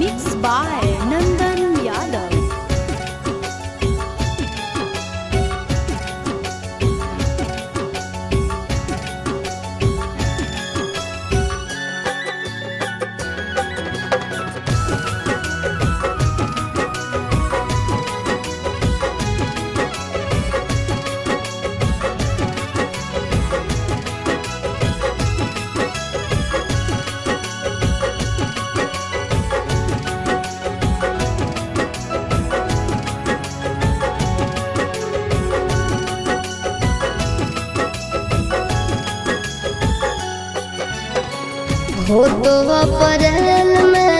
Mixed by Nandan Yadav. हो तो अप्रैल में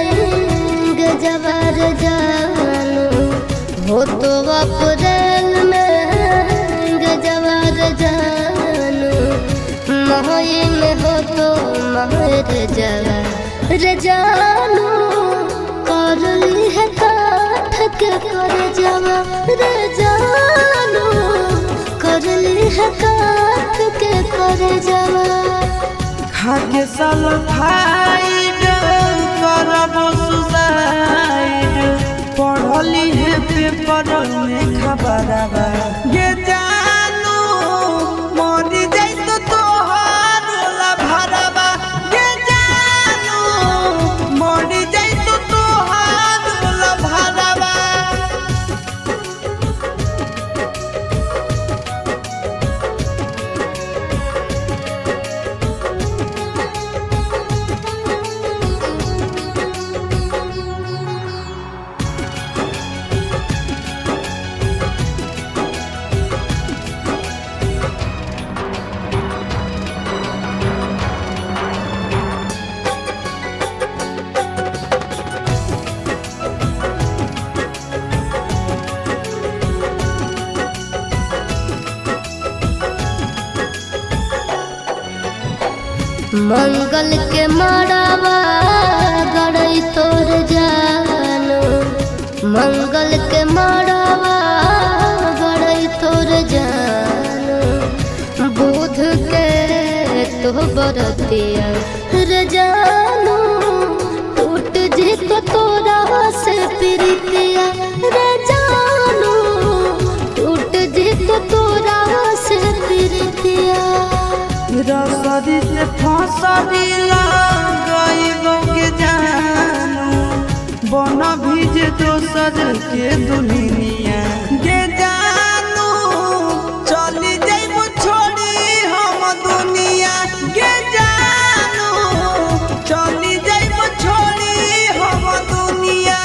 गजबर जानू, हो तो अप्रैल में गजबर जानू, मही में हो तो महर जवर जानू, कर ली है काठ के कर जवर जानू, कर ली है काठ के कर जवर। खाके सल्फाइड करबो सुसाइड, पढ़ली है पेपर में खबरवा ये जानू, मरी जाई तो तोहार भरवा ये जानू, मरी जाई तो तोहार भरवा। मंगल के मड़ावा गड़ई तोर जानू, मंगल के मड़ावा गड़ई तोर जानू, बुध के तो बरतिया रे जानू, टूट जी तो तोरा से प्रीतिया रे जानू, टूट जी तो तोरा से प्रीतिया। रसरी से फसरी गईबो के जानू, बन भीज दोसर के दुनिया के जानू, चली जाइबो छोड़ी हम दुनिया के जानू, चली जाइबो छोड़ी हम दुनिया।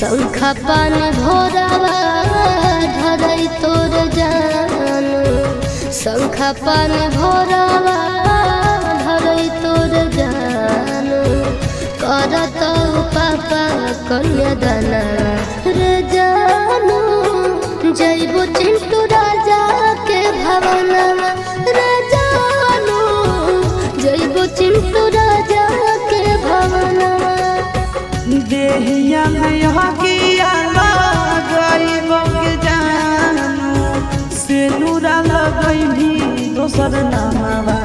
शंखा पानी भोरावा धरई तोर जानू, शंखा पानी भोरावा धरई तोर जानू, करत पापा कन्यादाना रे जानू, जइबो चिंटू राजा के भवनवा रे जानू, जइबो चिंटू राजा के भवनवा। देहिया में हकिया लगईबो के जानू, से नूरा लगई भी दोसर नामवा